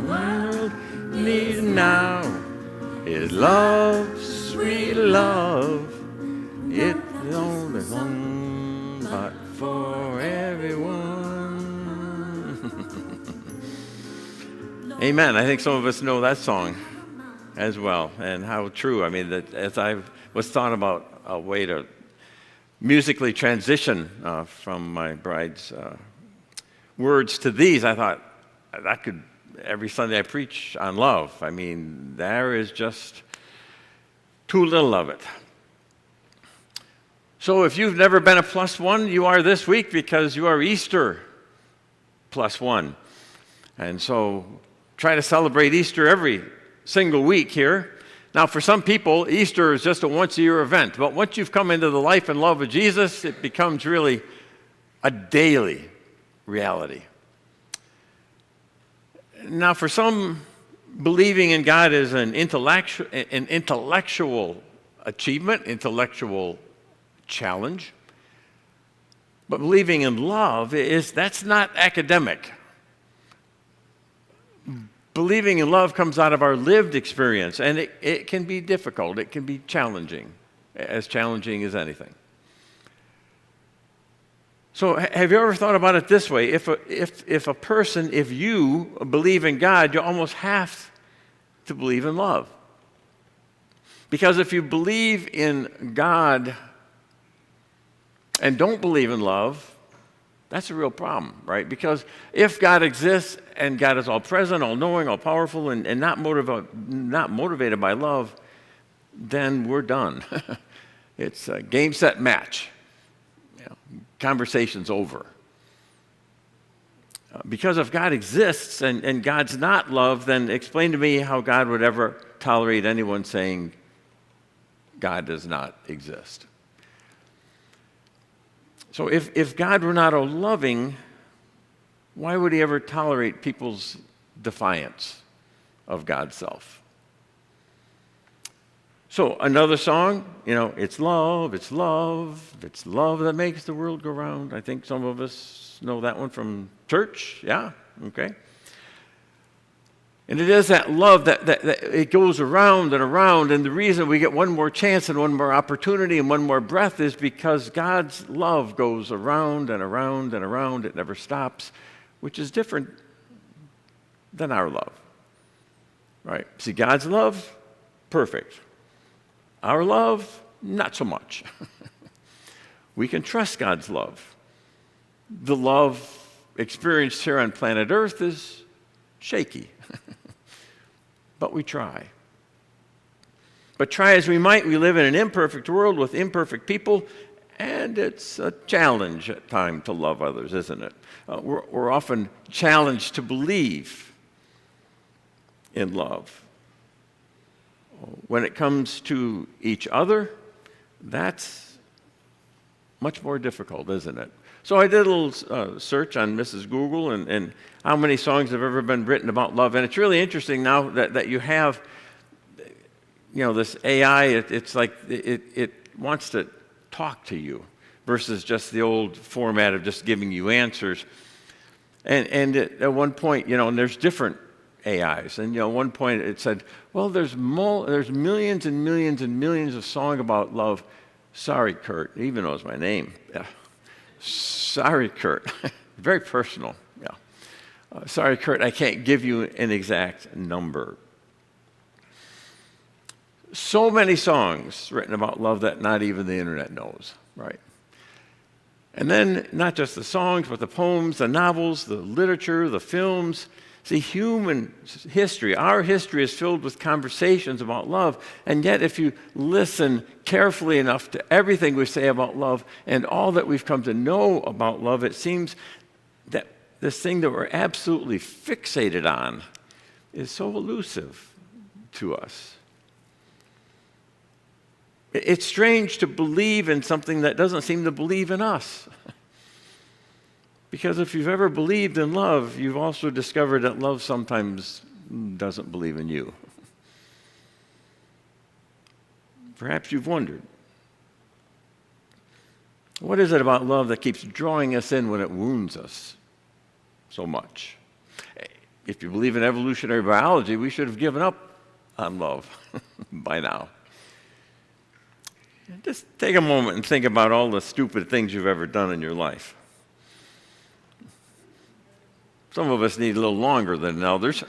world needs now is love, sweet love. It's the only one, but for everyone. Amen. I think some of us know that song as well, and how true. I mean, that as I was thought about a way to musically transition from my bride's words to these, I thought that could, every Sunday I preach on love. I mean, there is just too little of it. So if you've never been a +1, you are this week, because you are Easter +1. And so try to celebrate Easter every single week here. Now, for some people, Easter is just a once-a-year event. But once you've come into the life and love of Jesus, it becomes really a daily reality. Now, for some, believing in God is an intellectual achievement, intellectual challenge. But believing in love that's not academic. Believing in love comes out of our lived experience, and it can be difficult. It can be challenging as anything. So have you ever thought about it this way? If you believe in God, you almost have to believe in love. Because if you believe in God and don't believe in love, that's a real problem, right? Because if God exists and God is all present, all knowing, all powerful, and not motivated by love, then we're done. It's a game, set, match. Conversation's over. Because if God exists and God's not love, then explain to me how God would ever tolerate anyone saying God does not exist. So if God were not loving, why would he ever tolerate people's defiance of God's self? So another song, it's love, it's love, it's love that makes the world go round. I think some of us know that one from church. Yeah, okay. And it is that love that it goes around and around, and the reason we get one more chance and one more opportunity and one more breath is because God's love goes around and around and around. It never stops, which is different than our love, right? See, God's love, perfect. Our love, not so much. We can trust God's love. The love experienced here on planet Earth is shaky. But we try. But try as we might, we live in an imperfect world with imperfect people, and it's a challenge at times to love others, isn't it? We're often challenged to believe in love. When it comes to each other, that's much more difficult, isn't it? So I did a little search on Mrs. Google and how many songs have ever been written about love. And it's really interesting now that you have, this AI, it's like it wants to talk to you versus just the old format of just giving you answers. And at one point, and there's different AIs. And, at one point it said, well, there's millions and millions and millions of songs about love. Sorry, Kurt. He even knows my name. Yeah. Sorry, Kurt. Very personal. Yeah. Sorry, Kurt, I can't give you an exact number. So many songs written about love that not even the internet knows, right? And then not just the songs, but the poems, the novels, the literature, the films. See, human history, our history is filled with conversations about love. And yet, if you listen carefully enough to everything we say about love and all that we've come to know about love, it seems that this thing that we're absolutely fixated on is so elusive to us. It's strange to believe in something that doesn't seem to believe in us. Because if you've ever believed in love, you've also discovered that love sometimes doesn't believe in you. Perhaps you've wondered, what is it about love that keeps drawing us in when it wounds us so much? if you believe in evolutionary biology, we should have given up on love by now. Just take a moment and think about all the stupid things you've ever done in your life. Some of us need a little longer than others.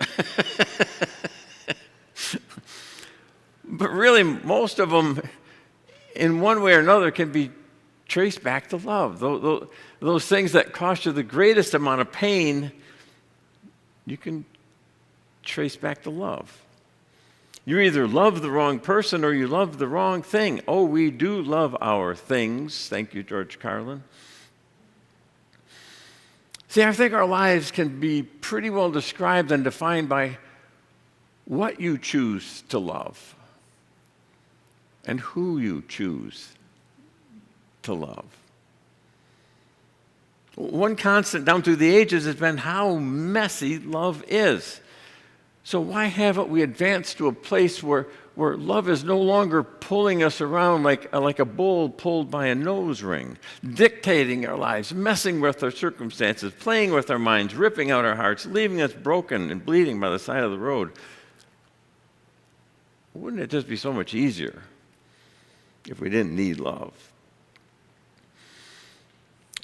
But really, most of them, in one way or another, can be traced back to love. Those things that cost you the greatest amount of pain, you can trace back to love. You either love the wrong person or you love the wrong thing. Oh, we do love our things. Thank you, George Carlin. See, I think our lives can be pretty well described and defined by what you choose to love and who you choose to love. One constant down through the ages has been how messy love is. So why haven't we advanced to a place where love is no longer pulling us around like a bull pulled by a nose ring, dictating our lives, messing with our circumstances, playing with our minds, ripping out our hearts, leaving us broken and bleeding by the side of the road? Wouldn't it just be so much easier if we didn't need love?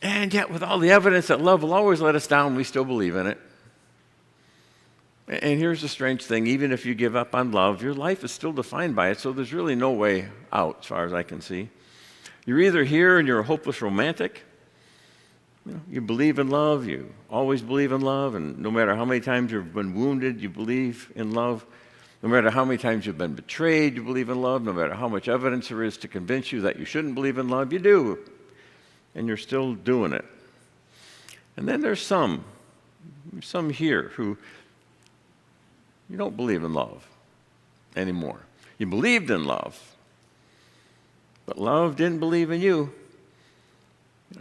And yet, with all the evidence that love will always let us down, we still believe in it. And here's the strange thing. Even if you give up on love, your life is still defined by it, so there's really no way out, as far as I can see. You're either here and you're a hopeless romantic. You believe in love. You always believe in love, and no matter how many times you've been wounded, you believe in love. No matter how many times you've been betrayed, you believe in love. No matter how much evidence there is to convince you that you shouldn't believe in love, you do. And you're still doing it. And then there's some here who you don't believe in love anymore. You believed in love, but love didn't believe in you.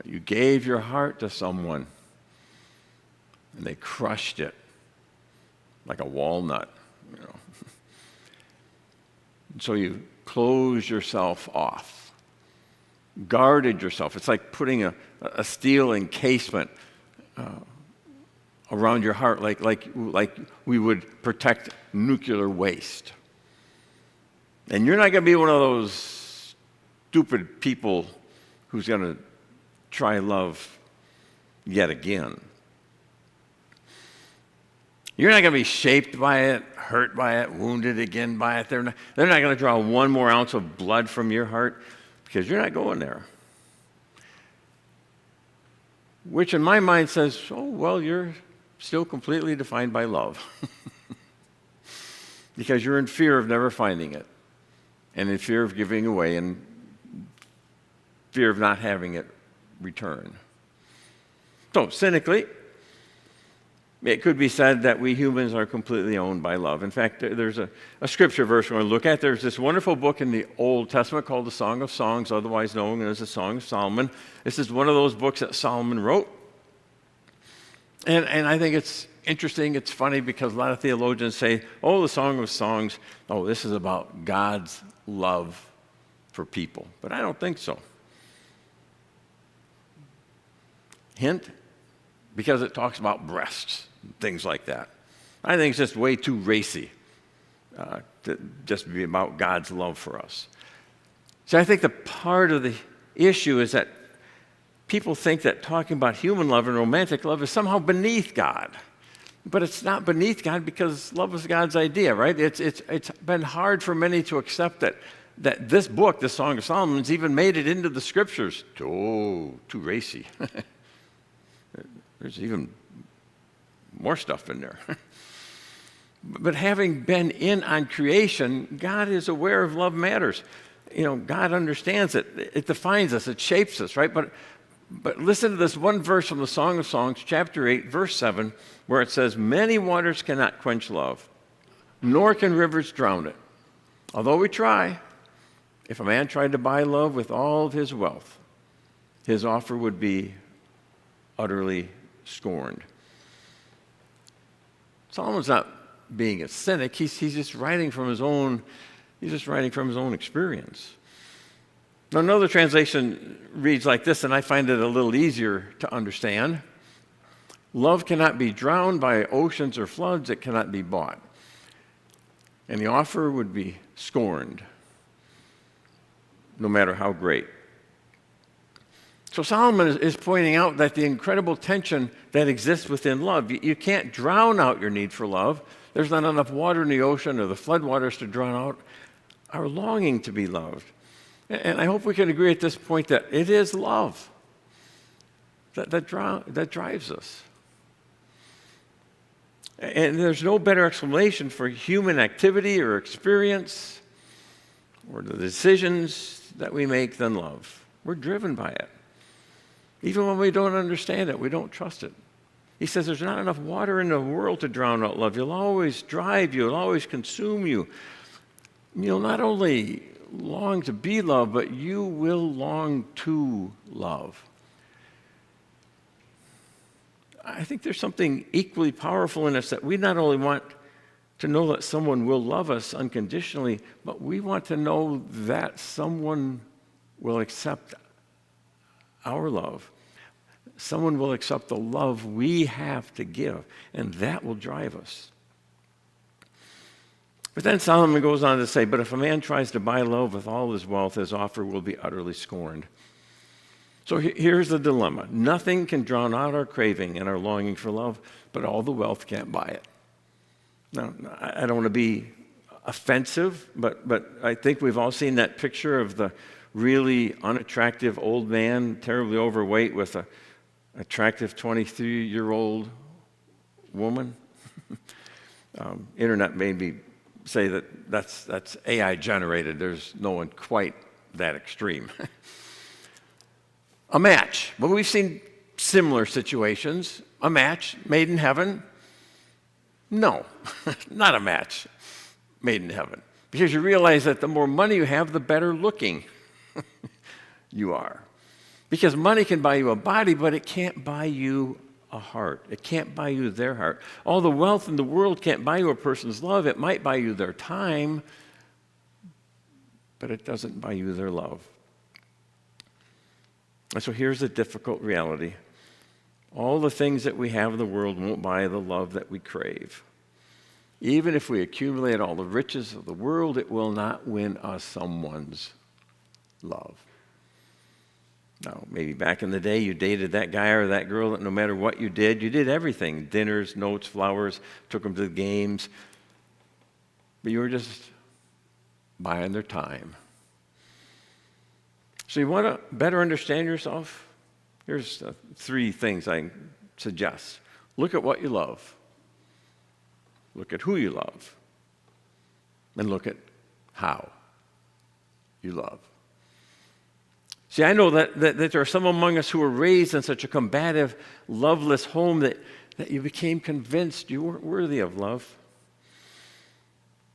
You gave your heart to someone, and they crushed it like a walnut. So you closed yourself off, guarded yourself. It's like putting a steel encasement around your heart, like we would protect nuclear waste. And you're not going to be one of those stupid people who's going to try love yet again. You're not going to be shaped by it, hurt by it, wounded again by it. They're not going to draw one more ounce of blood from your heart because you're not going there. Which in my mind says, oh, well, you're still completely defined by love. Because you're in fear of never finding it, and in fear of giving away, and fear of not having it return. So, cynically, it could be said that we humans are completely owned by love. In fact, there's a scripture verse we're going to look at. There's this wonderful book in the Old Testament called the Song of Songs, otherwise known as the Song of Solomon. This is one of those books that Solomon wrote. And I think it's interesting, it's funny, because a lot of theologians say, oh, the Song of Songs, oh, this is about God's love for people. But I don't think so. Hint, because it talks about breasts, things like that. I think it's just way too racy to just be about God's love for us. So I think the part of the issue is that people think that talking about human love and romantic love is somehow beneath God. But it's not beneath God because love is God's idea, right? It's been hard for many to accept that this book, the Song of Solomon's, even made it into the scriptures. Oh, too racy. There's even more stuff in there. But having been in on creation, God is aware of love matters. God understands it. It defines us. It shapes us, right? But listen to this one verse from the Song of Songs, chapter 8, verse 7, where it says, many waters cannot quench love, nor can rivers drown it. Although we try, if a man tried to buy love with all of his wealth, his offer would be utterly scorned. Solomon's not being a cynic. He's just writing from his own. He's just writing from his own experience. Now, another translation reads like this, and I find it a little easier to understand. Love cannot be drowned by oceans or floods. It cannot be bought. And the offer would be scorned, no matter how great. So Solomon is pointing out that the incredible tension that exists within love. You can't drown out your need for love. There's not enough water in the ocean or the floodwaters to drown out our longing to be loved. And I hope we can agree at this point that it is love that drives us. And there's no better explanation for human activity or experience or the decisions that we make than love. We're driven by it. Even when we don't understand it, we don't trust it. He says there's not enough water in the world to drown out love. You'll always drive you. It'll always consume you. You'll not only long to be loved, but you will long to love. I think there's something equally powerful in us that we not only want to know that someone will love us unconditionally, but we want to know that someone will accept our love. Someone will accept the love we have to give, and that will drive us. But then Solomon goes on to say, but if a man tries to buy love with all his wealth, his offer will be utterly scorned. So here's the dilemma. Nothing can drown out our craving and our longing for love, but all the wealth can't buy it. Now, I don't want to be offensive, but I think we've all seen that picture of the really unattractive old man, terribly overweight, with an attractive 23-year-old woman. Internet made me say that's AI generated. There's no one quite that extreme. A match. Well, we've seen similar situations. A match made in heaven? No, not a match made in heaven. Because you realize that the more money you have, the better looking you are. Because money can buy you a body, but it can't buy you a heart. It can't buy you their heart. All the wealth in the world can't buy you a person's love. It might buy you their time, but it doesn't buy you their love. And so here's the difficult reality. All the things that we have in the world won't buy the love that we crave. Even if we accumulate all the riches of the world, it will not win us someone's love. Now, maybe back in the day you dated that guy or that girl that no matter what you did everything. Dinners, notes, flowers, took them to the games. But you were just buying their time. So you want to better understand yourself? Here's 3 things I suggest. Look at what you love. Look at who you love. And look at how you love. See, I know that there are some among us who were raised in such a combative, loveless home that you became convinced you weren't worthy of love.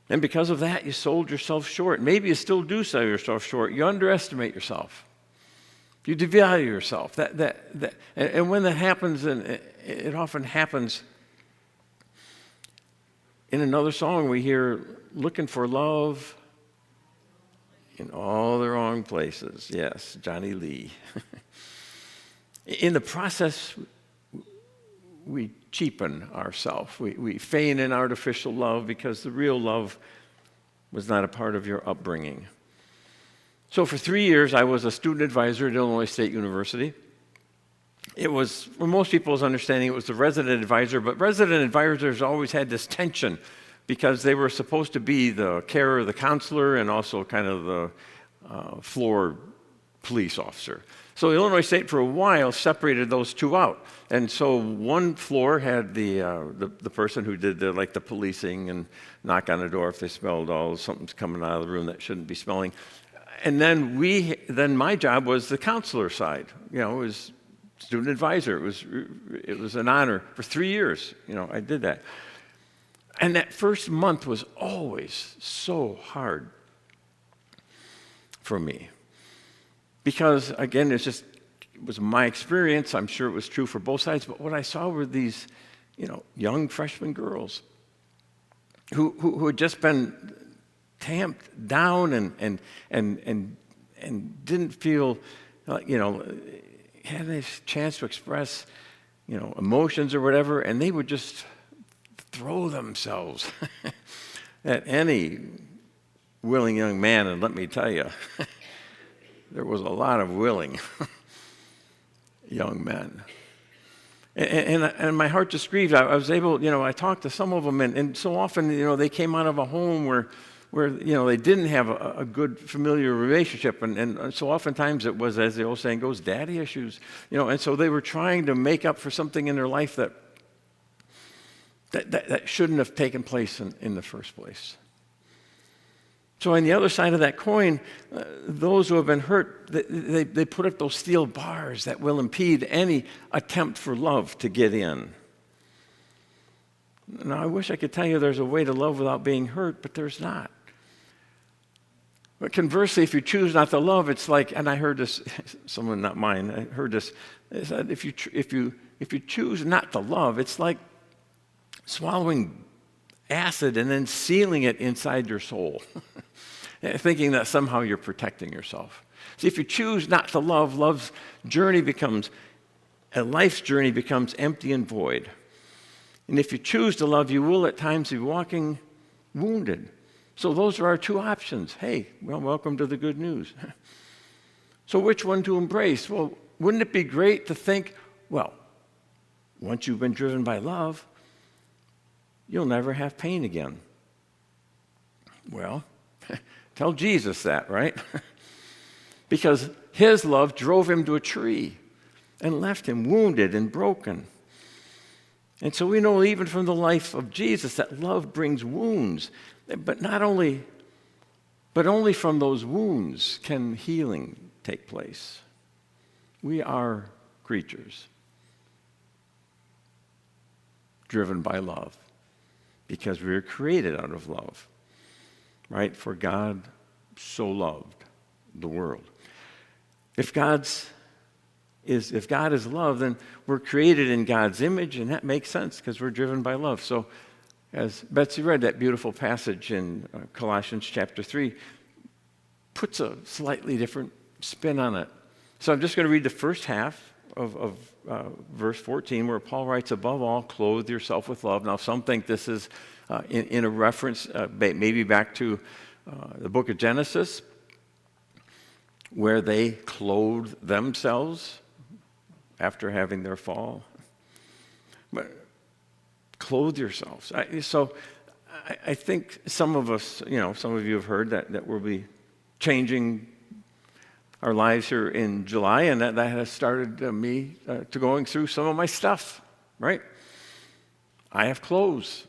And because of that, you sold yourself short. Maybe you still do sell yourself short. You underestimate yourself. You devalue yourself. And when that happens, and it often happens, in another song we hear, looking for love in all the wrong places. Yes, Johnny Lee. In the process, we cheapen ourselves. We feign an artificial love because the real love was not a part of your upbringing. So for 3 years, I was a student advisor at Illinois State University. It was, for most people's understanding, it was the resident advisor, but resident advisors always had this tension because they were supposed to be the carer, the counselor, and also kind of the floor police officer. So Illinois State, for a while, separated those two out. And so one floor had the person who did the policing and knock on the door if they smelled something's coming out of the room that shouldn't be smelling. And then my job was the counselor side. It was student advisor. It was an honor. For 3 years, I did that. And that first month was always so hard for me. Because, again, it was my experience. I'm sure it was true for both sides. But what I saw were these, young freshman girls who had just been tamped down and didn't feel, had a chance to express emotions or whatever, and they would just throw themselves at any willing young man. And let me tell you, there was a lot of willing young men. And my heart just grieved. I was able, I talked to some of them, and so often, they came out of a home where they didn't have a good familiar relationship, and so oftentimes it was, as the old saying goes, daddy issues, and so they were trying to make up for something in their life that shouldn't have taken place in the first place. So on the other side of that coin, those who have been hurt, they put up those steel bars that will impede any attempt for love to get in. Now, I wish I could tell you there's a way to love without being hurt, but there's not. But conversely, if you choose not to love, it's like, and I heard this, someone not mine, I heard this, it said if you choose not to love, it's like swallowing acid and then sealing it inside your soul, thinking that somehow you're protecting yourself. See, if you choose not to love, life's journey becomes empty and void. And if you choose to love, you will at times be walking wounded. So those are our two options. Hey, well, welcome to the good news. So which one to embrace? Well, wouldn't it be great to think, well, once you've been driven by love, you'll never have pain again. Well, tell Jesus that, right? Because his love drove him to a tree and left him wounded and broken. And so we know even from the life of Jesus that love brings wounds, but only from those wounds can healing take place. We are creatures driven by love because we were created out of love, right? For God so loved the world. If God is love, then we're created in God's image, and that makes sense because we're driven by love. So as Betsy read that beautiful passage in Colossians chapter 3, puts a slightly different spin on it. So I'm just going to read the first half of verse 14, where Paul writes, above all, clothe yourself with love. Now, some think this is in a reference maybe back to the book of Genesis, where they clothed themselves after having their fall. But clothe yourselves. I think some of us, some of you have heard that we'll be changing our lives here in July, and that has started me to going through some of my stuff, right? I have clothes.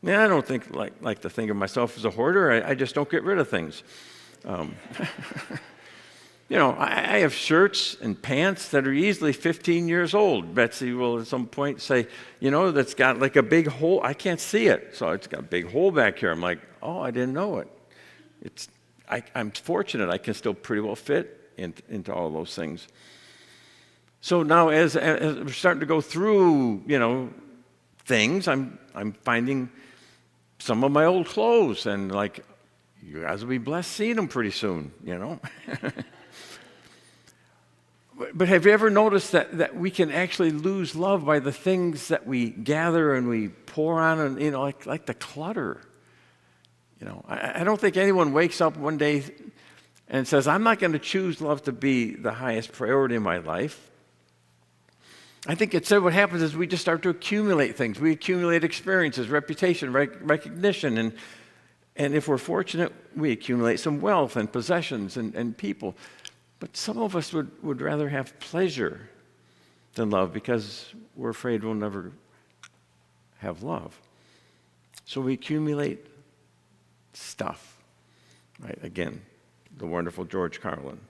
Yeah, I don't think like to think of myself as a hoarder. I just don't get rid of things. I have shirts and pants that are easily 15 years old. Betsy will at some point say, that's got like a big hole. I can't see it. So it's got a big hole back here. I'm like, oh, I didn't know it. I'm fortunate I can still pretty well fit into all those things. So now as we're starting to go through, things, I'm finding some of my old clothes, and like, you guys will be blessed seeing them pretty soon, But have you ever noticed that we can actually lose love by the things that we gather and we pour on, and like the clutter? I don't think anyone wakes up one day and says, I'm not going to choose love to be the highest priority in my life. I think instead what happens is we just start to accumulate things. We accumulate experiences, reputation, recognition, and if we're fortunate, we accumulate some wealth and possessions and people. But some of us would rather have pleasure than love because we're afraid we'll never have love. So we accumulate stuff, right? Again, the wonderful George Carlin.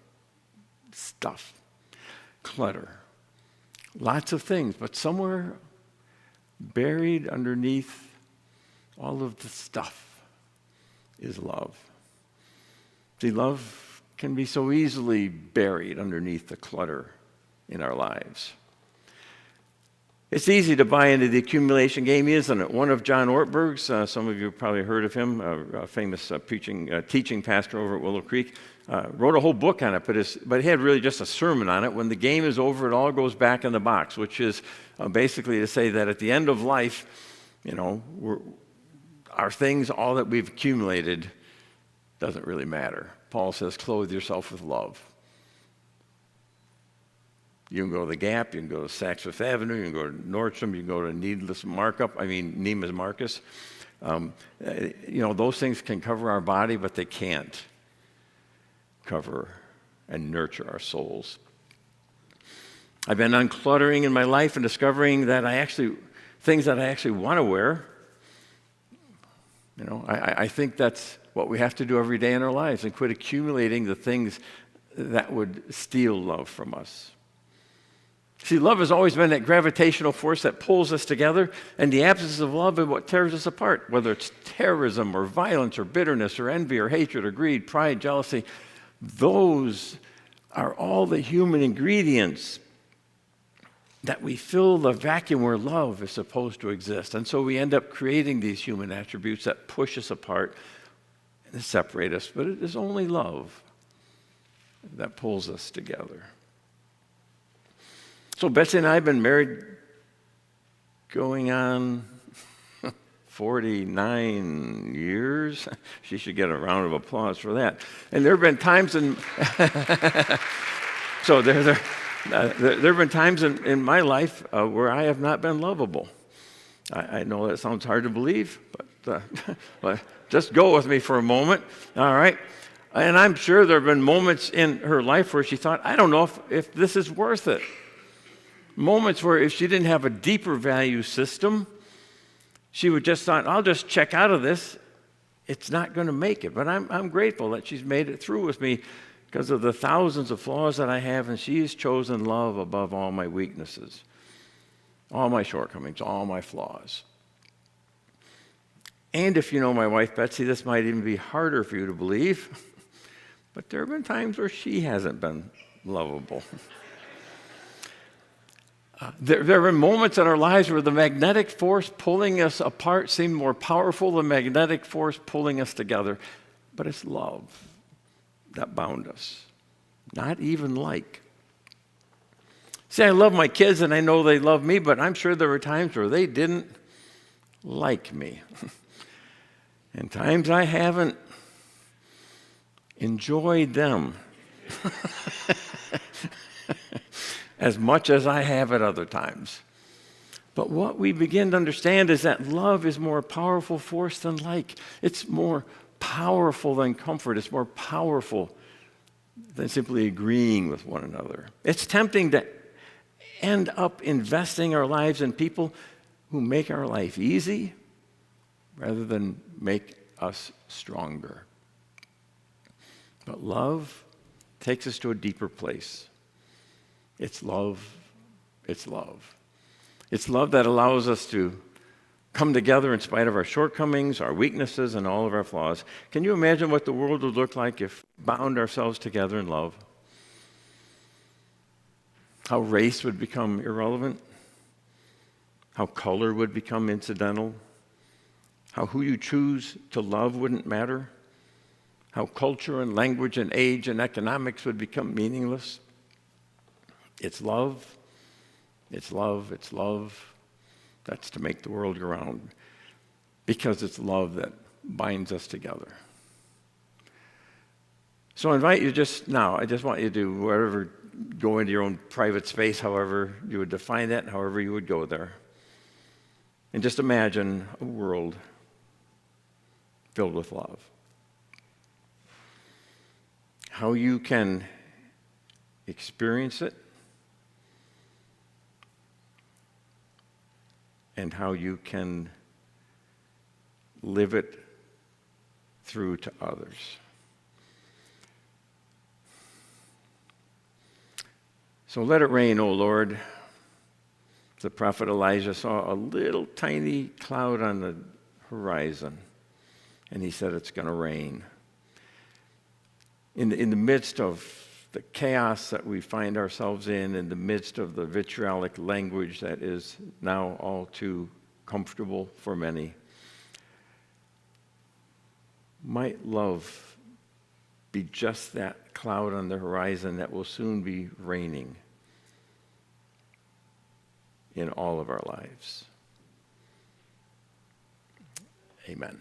Stuff, clutter, lots of things, but somewhere buried underneath all of the stuff is love. See, love can be so easily buried underneath the clutter in our lives. It's easy to buy into the accumulation game, isn't it? One of John Ortberg's, some of you have probably heard of him, a famous teaching pastor over at Willow Creek, wrote a whole book on it, but he had really just a sermon on it. When the game is over, it all goes back in the box, which is basically to say that at the end of life, our things, all that we've accumulated, doesn't really matter. Paul says, clothe yourself with love. You can go to the Gap, you can go to Saks Fifth Avenue, you can go to Nordstrom, you can go to Neiman's Marcus. Those things can cover our body, but they can't cover and nurture our souls. I've been uncluttering in my life and discovering that things that I actually want to wear. I think that's what we have to do every day in our lives, and quit accumulating the things that would steal love from us. See, love has always been that gravitational force that pulls us together, and the absence of love is what tears us apart, whether it's terrorism or violence or bitterness or envy or hatred or greed, pride, jealousy. Those are all the human ingredients that we fill the vacuum where love is supposed to exist. And so we end up creating these human attributes that push us apart and separate us. But it is only love that pulls us together. So Betsy and I have been married going on 49 years. She should get a round of applause for that. And there have been times there have been times in my life where I have not been lovable. I know that sounds hard to believe, but just go with me for a moment, all right? And I'm sure there have been moments in her life where she thought, I don't know if this is worth it. Moments where if she didn't have a deeper value system, she would just thought, I'll just check out of this. It's not going to make it. But I'm grateful that she's made it through with me because of the thousands of flaws that I have, and she has chosen love above all my weaknesses, all my shortcomings, all my flaws. And if you know my wife, Betsy, this might even be harder for you to believe, but there have been times where she hasn't been lovable. There have been moments in our lives where the magnetic force pulling us apart seemed more powerful than the magnetic force pulling us together. But it's love that bound us, not even like. See, I love my kids and I know they love me, but I'm sure there were times where they didn't like me. And times I haven't enjoyed them as much as I have at other times. But what we begin to understand is that love is more powerful force than like. It's more powerful than comfort. It's more powerful than simply agreeing with one another. It's tempting to end up investing our lives in people who make our life easy rather than make us stronger. But love takes us to a deeper place. It's love. It's love. It's love that allows us to come together in spite of our shortcomings, our weaknesses, and all of our flaws. Can you imagine what the world would look like if we bound ourselves together in love? How race would become irrelevant? How color would become incidental? How who you choose to love wouldn't matter? How culture and language and age and economics would become meaningless? It's love, it's love, it's love. That's to make the world go round, because it's love that binds us together. So I invite you I just want you to go into your own private space, however you would define that, however you would go there. And just imagine a world filled with love. How you can experience it, and how you can live it through to others. So let it rain, O Lord. The prophet Elijah saw a little tiny cloud on the horizon, and he said it's going to rain. In the midst of the chaos that we find ourselves in the midst of the vitriolic language that is now all too comfortable for many, might love be just that cloud on the horizon that will soon be raining in all of our lives. Amen.